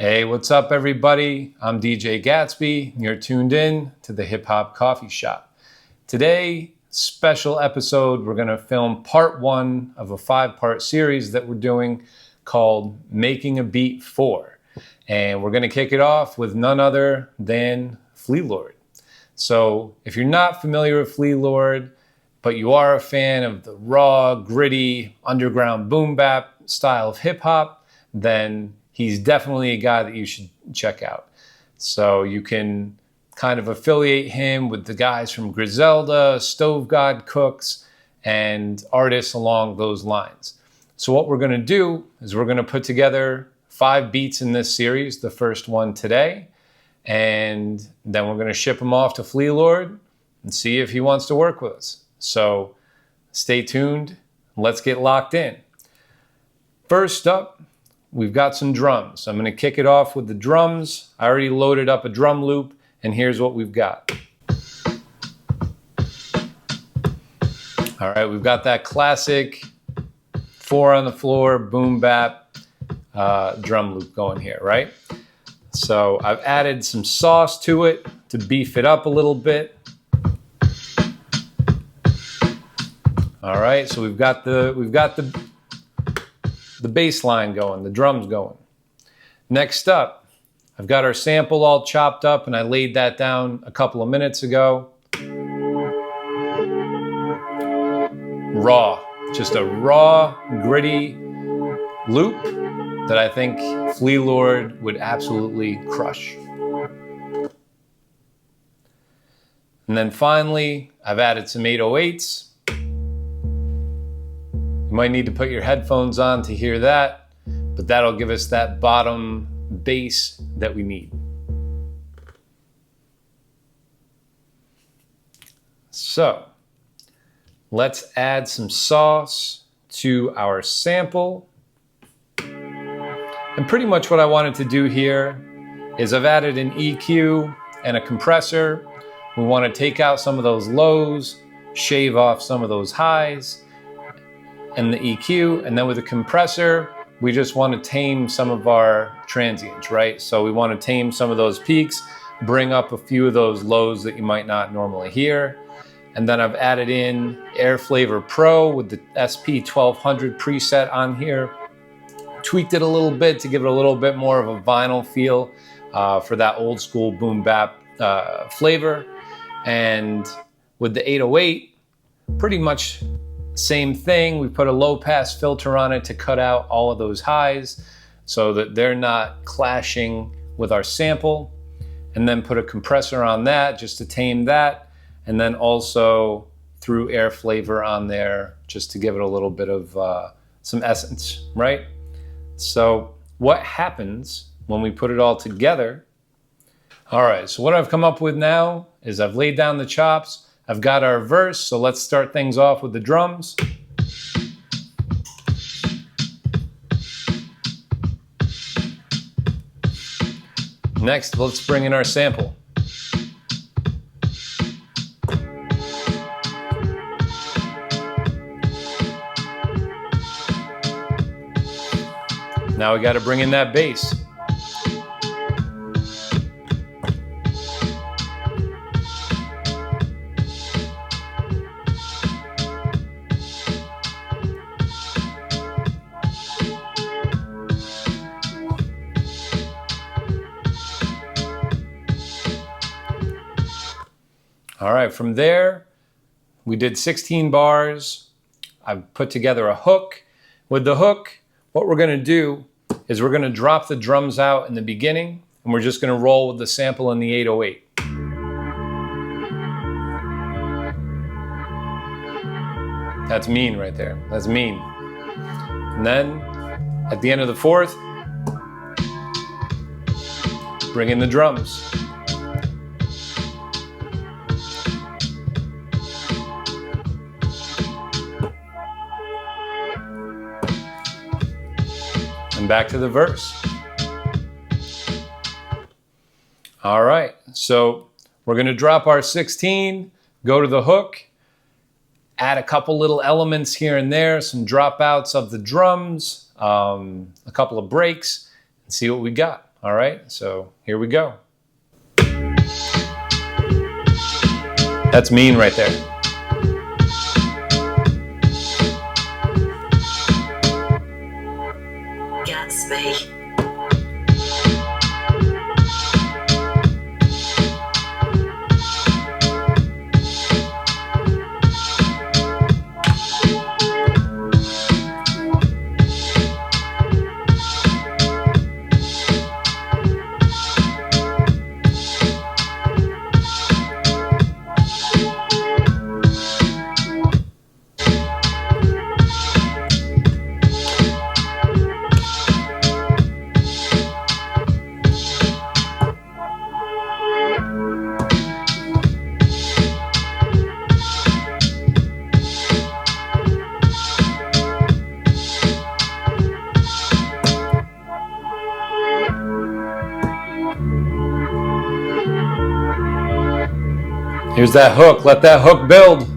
Hey, what's up, everybody? I'm DJ Gatsby, and you're tuned in to the Hip Hop Coffee Shop. Today, special episode, we're going to film part one of a 5-part series that we're doing called Making a Beat 4. And we're going to kick it off with none other than Flea Lord. So if you're not familiar with Flea Lord, but you are a fan of the raw, gritty, underground boom bap style of hip hop, then he's definitely a guy that you should check out. So you can kind of affiliate him with the guys from Griselda, Stove God Cooks, and artists along those lines. So what we're going to do is we're going to put together 5 beats in this series, the first one today, and then we're going to ship them off to Flea Lord and see if he wants to work with us. So stay tuned. Let's get locked in. First up, we've got some drums. I'm going to kick it off with the drums. I already loaded up a drum loop, and here's what we've got. All right, we've got that classic 4 on the floor boom bap drum loop going here, right? So I've added some sauce to it to beef it up a little bit. All right, so we've got the bass line going, the drums going. Next up, I've got our sample all chopped up, and I laid that down a couple of minutes ago. Raw, just a raw, gritty loop that I think Flea Lord would absolutely crush. And then finally, I've added some 808s. You might need to put your headphones on to hear that, but that'll give us that bottom bass that we need. So let's add some sauce to our sample. And pretty much what I wanted to do here is I've added an EQ and a compressor. We want to take out some of those lows, shave off some of those highs, and the EQ, and then with the compressor, we just want to tame some of our transients, right? So we want to tame some of those peaks, bring up a few of those lows that you might not normally hear. And then I've added in Air Flavor Pro with the SP1200 preset on here. Tweaked it a little bit to give it a little bit more of a vinyl feel for that old school boom bap flavor. And with the 808, pretty much same thing. We put a low pass filter on it to cut out all of those highs so that they're not clashing with our sample, and then put a compressor on that just to tame that, and then also threw Air Flavor on there just to give it a little bit of some essence, right? So what happens when we put it all together? All right, so what I've come up with now is I've laid down the chops. I've got our verse, so let's start things off with the drums. Next, let's bring in our sample. Now we got to bring in that bass. All right, from there, we did 16 bars. I've put together a hook. With the hook, what we're gonna do is we're gonna drop the drums out in the beginning, and we're just gonna roll with the sample in the 808. That's mean right there, that's mean. And then, at the end of the fourth, bring in the drums. And back to the verse. All right, so we're gonna drop our 16, go to the hook, add a couple little elements here and there, some dropouts of the drums, a couple of breaks, and see what we got. All right, so here we go. That's mean right there. Gatsby. Here's that hook. Let that hook build.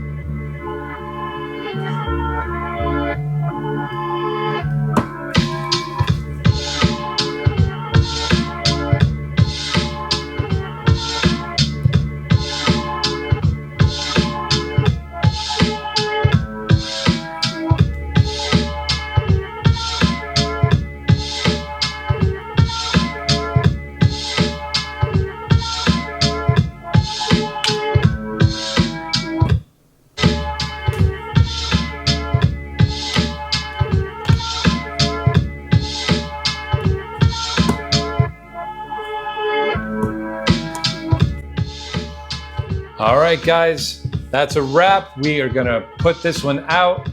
All right, guys, that's a wrap. We are gonna put this one out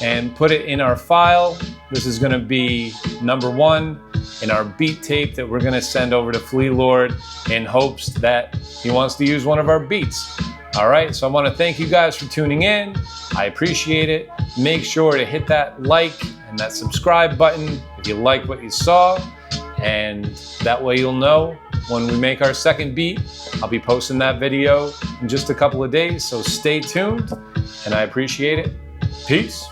and put it in our file. This is gonna be number 1 in our beat tape that we're gonna send over to Flea Lord in hopes that he wants to use one of our beats. All right, so I wanna thank you guys for tuning in. I appreciate it. Make sure to hit that like and that subscribe button if you like what you saw, and that way you'll know when we make our second beat. I'll be posting that video in just a couple of days, so stay tuned, and I appreciate it. Peace.